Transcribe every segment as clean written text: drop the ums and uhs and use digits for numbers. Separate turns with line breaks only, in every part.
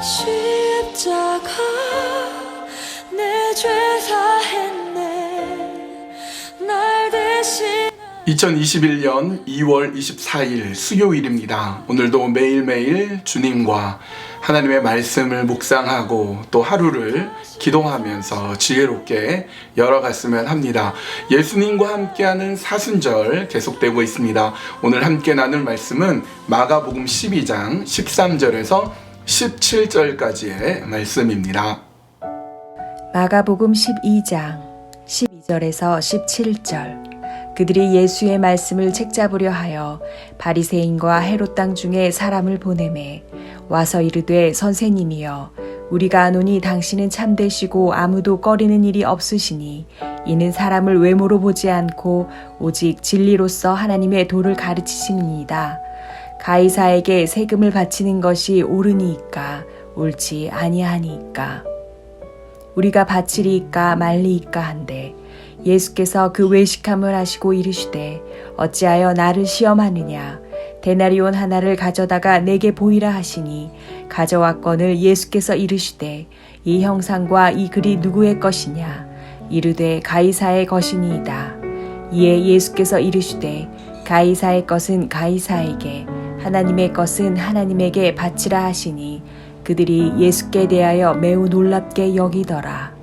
십자가 내 죄 사했네 날 대신
2021년 2월 24일 수요일입니다. 오늘도 매일매일 주님과 하나님의 말씀을 묵상하고 또 하루를 기도하면서 지혜롭게 열어갔으면 합니다. 예수님과 함께하는 사순절 계속되고 있습니다. 오늘 함께 나눌 말씀은 마가복음 12장 13절에서 17절까지의 말씀입니다.
마가복음 12장 12절에서 17절. 그들이 예수의 말씀을 책잡으려 하여 바리새인과 헤롯 땅 중에 사람을 보내매 와서 이르되 선생님이여 우리가 아노니 당신은 참되시고 아무도 꺼리는 일이 없으시니 이는 사람을 외모로 보지 않고 오직 진리로서 하나님의 도를 가르치심이니이다. 가이사에게 세금을 바치는 것이 옳으니이까 옳지 아니하니이까 우리가 바치리이까 말리이까 한데 예수께서 그 외식함을 하시고 이르시되 어찌하여 나를 시험하느냐 데나리온 하나를 가져다가 내게 보이라 하시니 가져왔거늘 예수께서 이르시되 이 형상과 이 글이 누구의 것이냐 이르되 가이사의 것이니이다. 이에 예수께서 이르시되 가이사의 것은 가이사에게 하나님의 것은 하나님에게 바치라 하시니 그들이 예수께 대하여 매우 놀랍게 여기더라.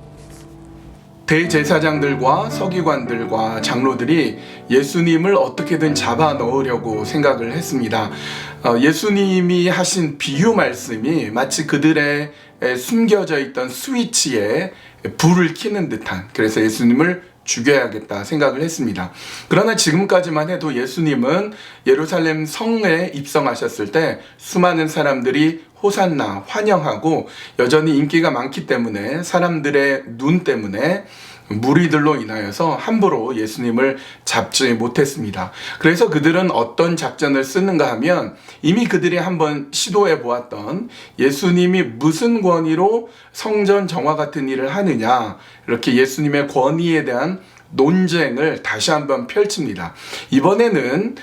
대제사장들과 서기관들과 장로들이 예수님을 어떻게든 잡아 넣으려고 생각을 했습니다. 예수님이 하신 비유 말씀이 마치 그들의 숨겨져 있던 스위치에 불을 켜는 듯한, 그래서 예수님을 죽여야겠다 생각을 했습니다. 그러나 지금까지만 해도 예수님은 예루살렘 성에 입성하셨을 때 수많은 사람들이 호산나 환영하고 여전히 인기가 많기 때문에 사람들의 눈 때문에 무리들로 인하여서 함부로 예수님을 잡지 못했습니다. 그래서 그들은 어떤 작전을 쓰는가 하면 이미 그들이 한번 시도해 보았던 예수님이 무슨 권위로 성전 정화 같은 일을 하느냐, 이렇게 예수님의 권위에 대한 논쟁을 다시 한번 펼칩니다. 이번에는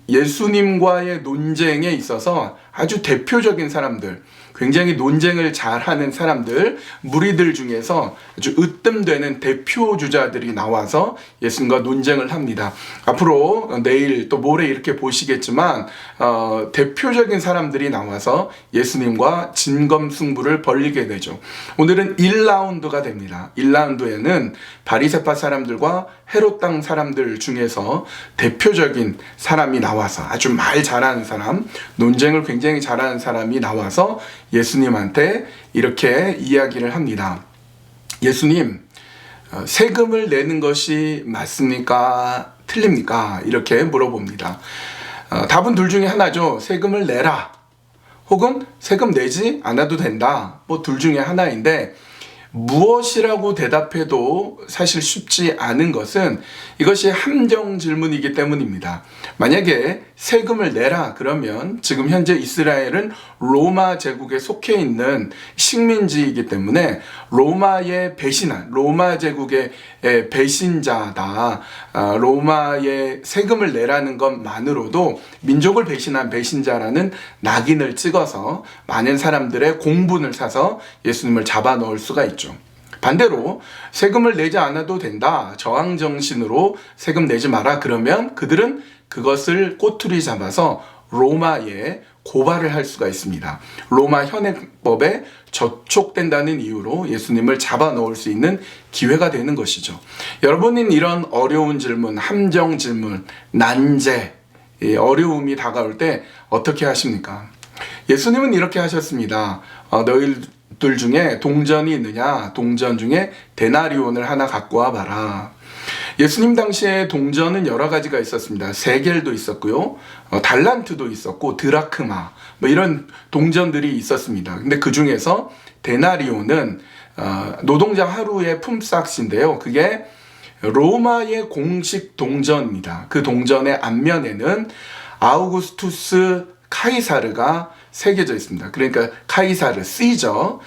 예수님과의 논쟁에 있어서 아주 대표적인 사람들, 굉장히 논쟁을 잘하는 사람들, 무리들 중에서 아주 으뜸되는 대표 주자들이 나와서 예수님과 논쟁을 합니다. 앞으로 내일 또 모레 이렇게 보시겠지만 대표적인 사람들이 나와서 예수님과 진검승부를 벌이게 되죠. 오늘은 1라운드가 됩니다. 1라운드에는 바리새파 사람들과 헤롯 땅 사람들 중에서 대표적인 사람이 나와서 아주 말 잘하는 사람, 논쟁을 굉장히 잘하는 사람이 나와서 예수님한테 이렇게 이야기를 합니다. 예수님, 세금을 내는 것이 맞습니까? 틀립니까? 이렇게 물어봅니다. 답은 둘 중에 하나죠. 세금을 내라. 혹은 세금 내지 않아도 된다. 뭐 둘 중에 하나인데 무엇이라고 대답해도 사실 쉽지 않은 것은 이것이 함정 질문이기 때문입니다. 만약에 세금을 내라 그러면 지금 현재 이스라엘은 로마 제국에 속해 있는 식민지이기 때문에 로마의 배신한, 로마 제국의 배신자다. 로마의 세금을 내라는 것만으로도 민족을 배신한 배신자라는 낙인을 찍어서 많은 사람들의 공분을 사서 예수님을 잡아 넣을 수가 있죠. 반대로 세금을 내지 않아도 된다, 저항정신으로 세금 내지 마라 그러면 그들은 그것을 꼬투리 잡아서 로마에 고발을 할 수가 있습니다. 로마 현행법에 저촉된다는 이유로 예수님을 잡아 넣을 수 있는 기회가 되는 것이죠. 여러분은 이런 어려운 질문, 함정 질문, 난제, 어려움이 다가올 때 어떻게 하십니까? 예수님은 이렇게 하셨습니다. 너희들 중에 동전이 있느냐? 동전 중에 데나리온을 하나 갖고 와봐라. 예수님 당시에 동전은 여러 가지가 있었습니다. 세겔도 있었고요, 달란트도 있었고, 드라크마, 뭐 이런 동전들이 있었습니다. 근데 그 중에서 데나리온은 노동자 하루의 품삯인데요. 그게 로마의 공식 동전입니다. 그 동전의 앞면에는 아우구스투스 카이사르가 새겨져 있습니다. 그러니까 카이사르, 시저,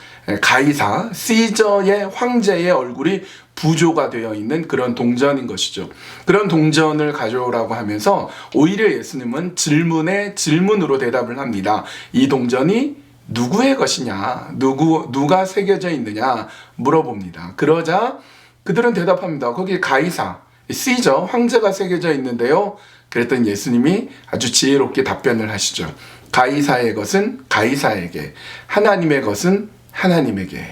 가이사, 시저의 황제의 얼굴이 부조가 되어 있는 그런 동전인 것이죠. 그런 동전을 가져오라고 하면서 오히려 예수님은 질문에 질문으로 대답을 합니다. 이 동전이 누구의 것이냐, 누가 새겨져 있느냐 물어봅니다. 그러자 그들은 대답합니다. 거기 가이사, 시저, 황제가 새겨져 있는데요. 그랬더니 예수님이 아주 지혜롭게 답변을 하시죠. 가이사의 것은 가이사에게, 하나님의 것은 하나님에게.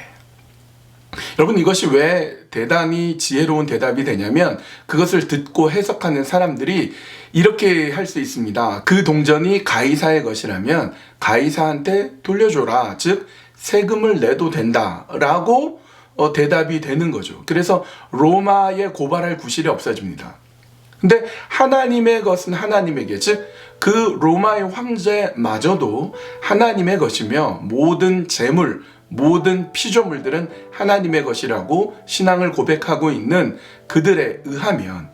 여러분, 이것이 왜 대단히 지혜로운 대답이 되냐면 그것을 듣고 해석하는 사람들이 이렇게 할 수 있습니다. 그 동전이 가이사의 것이라면 가이사한테 돌려줘라, 즉 세금을 내도 된다라고 대답이 되는 거죠. 그래서 로마에 고발할 구실이 없어집니다. 근데 하나님의 것은 하나님에게, 즉 그 로마의 황제마저도 하나님의 것이며 모든 재물, 모든 피조물들은 하나님의 것이라고 신앙을 고백하고 있는 그들에 의하면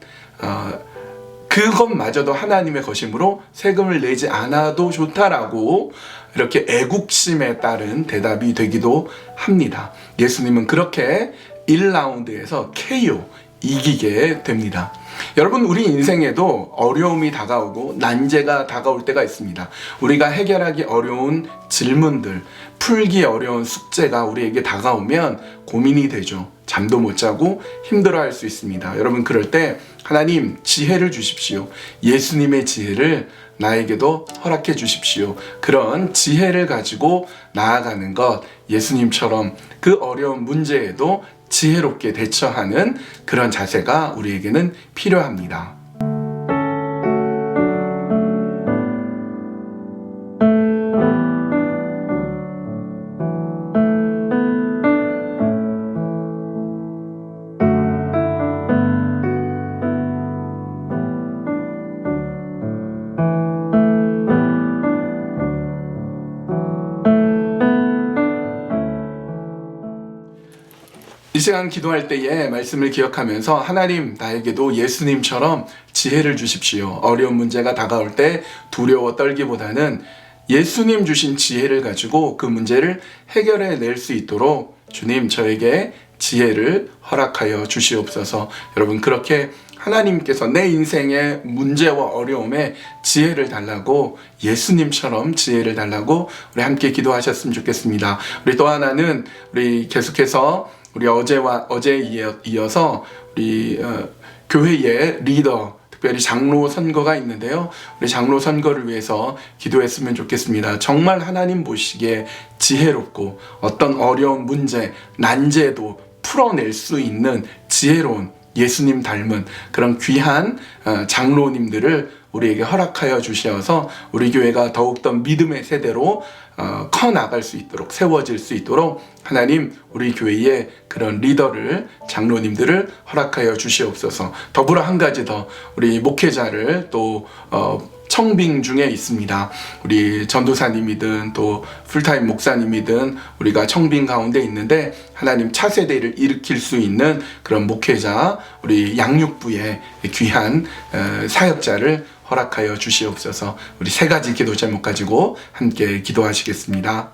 그것마저도 하나님의 것이므로 세금을 내지 않아도 좋다라고 이렇게 애국심에 따른 대답이 되기도 합니다. 예수님은 그렇게 1라운드에서 KO, 이기게 됩니다. 여러분, 우리 인생에도 어려움이 다가오고 난제가 다가올 때가 있습니다. 우리가 해결하기 어려운 질문들, 풀기 어려운 숙제가 우리에게 다가오면 고민이 되죠. 잠도 못 자고 힘들어할 수 있습니다. 여러분, 그럴 때 하나님 지혜를 주십시오. 예수님의 지혜를 나에게도 허락해 주십시오. 그런 지혜를 가지고 나아가는 것, 예수님처럼 그 어려운 문제에도 지혜롭게 대처하는 그런 자세가 우리에게는 필요합니다. 이 시간 기도할 때에 말씀을 기억하면서 하나님, 나에게도 예수님처럼 지혜를 주십시오. 어려운 문제가 다가올 때 두려워 떨기보다는 예수님 주신 지혜를 가지고 그 문제를 해결해 낼 수 있도록 주님, 저에게 지혜를 허락하여 주시옵소서. 여러분, 그렇게 하나님께서 내 인생의 문제와 어려움에 지혜를 달라고, 예수님처럼 지혜를 달라고 우리 함께 기도하셨으면 좋겠습니다. 우리 또 하나는 우리 계속해서 우리 어제에 이어서 우리 교회의 리더, 특별히 장로 선거가 있는데요. 우리 장로 선거를 위해서 기도했으면 좋겠습니다. 정말 하나님 보시기에 지혜롭고 어떤 어려운 문제, 난제도 풀어낼 수 있는 지혜로운, 예수님 닮은 그런 귀한 장로님들을 우리에게 허락하여 주셔서 우리 교회가 더욱더 믿음의 세대로 커 나갈 수 있도록, 세워질 수 있도록 하나님, 우리 교회에 그런 리더를, 장로님들을 허락하여 주시옵소서. 더불어 한 가지 더, 우리 목회자를 또 청빙 중에 있습니다. 우리 전도사님이든 또 풀타임 목사님이든 우리가 청빙 가운데 있는데 하나님, 차세대를 일으킬 수 있는 그런 목회자, 우리 양육부의 귀한 사역자를 허락하여 주시옵소서. 우리 세 가지 기도 제목 가지고 함께 기도하시겠습니다.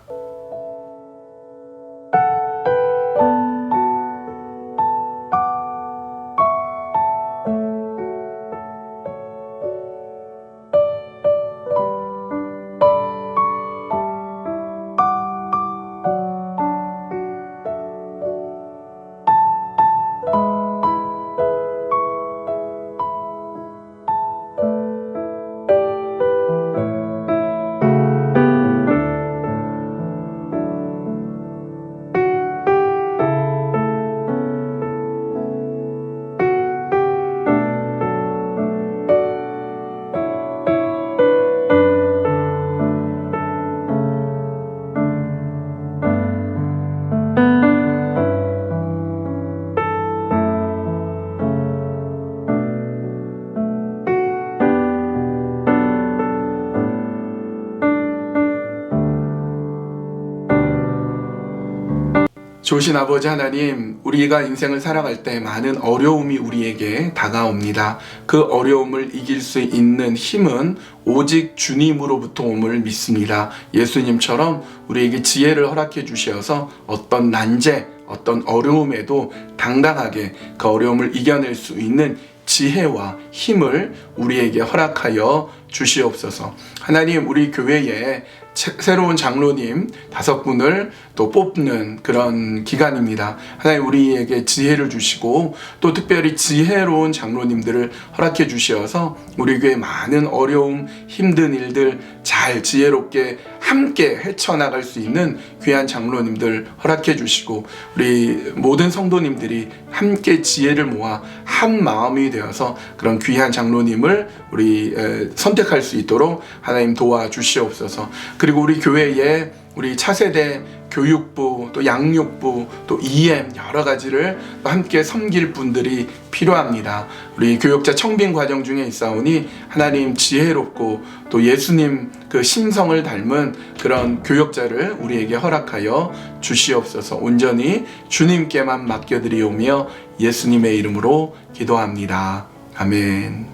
좋으신 아버지 하나님, 우리가 인생을 살아갈 때 많은 어려움이 우리에게 다가옵니다. 그 어려움을 이길 수 있는 힘은 오직 주님으로부터 옴을 믿습니다. 예수님처럼 우리에게 지혜를 허락해 주셔서 어떤 난제, 어떤 어려움에도 당당하게 그 어려움을 이겨낼 수 있는 지혜와 힘을 우리에게 허락하여 주시옵소서. 하나님, 우리 교회에 새로운 장로님 5분을 또 뽑는 그런 기간입니다. 하나님 우리에게 지혜를 주시고 또 특별히 지혜로운 장로님들을 허락해 주셔서 우리 교회 많은 어려움, 힘든 일들 잘 지혜롭게 함께 헤쳐나갈 수 있는 귀한 장로님들 허락해 주시고 우리 모든 성도님들이 함께 지혜를 모아 한 마음이 되어서 그런 귀한 장로님을 우리 선택할 수 있도록 하나님 도와주시옵소서. 그리고 우리 교회에 우리 차세대 교육부 또 양육부 또 EM 여러 가지를 함께 섬길 분들이 필요합니다. 우리 교육자 청빙 과정 중에 있사오니 하나님 지혜롭고 또 예수님 그 심성을 닮은 그런 교육자를 우리에게 허락하여 주시옵소서. 온전히 주님께만 맡겨드리오며 예수님의 이름으로 기도합니다. 아멘.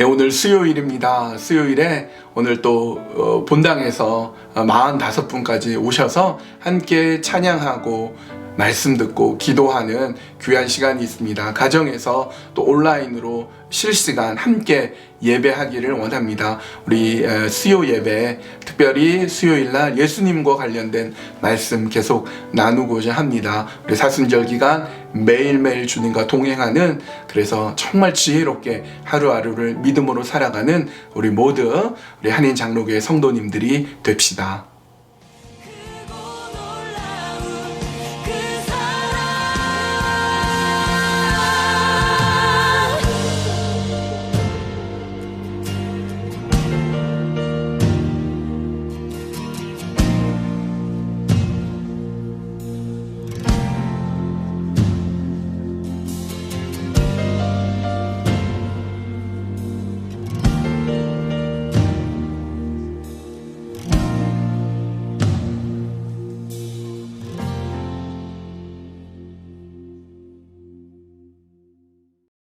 오늘 수요일입니다. 수요일에 오늘 또 본당에서 45분까지 오셔서 함께 찬양하고 말씀 듣고 기도하는 귀한 시간이 있습니다. 가정에서 또 온라인으로 실시간 함께 예배하기를 원합니다. 우리 수요 예배 특별히 수요일날 예수님과 관련된 말씀 계속 나누고자 합니다. 우리 사순절 기간 매일매일 주님과 동행하는 그래서 정말 지혜롭게 하루하루를 믿음으로 살아가는 우리 모두 우리 한인 장로교회 성도님들이 됩시다.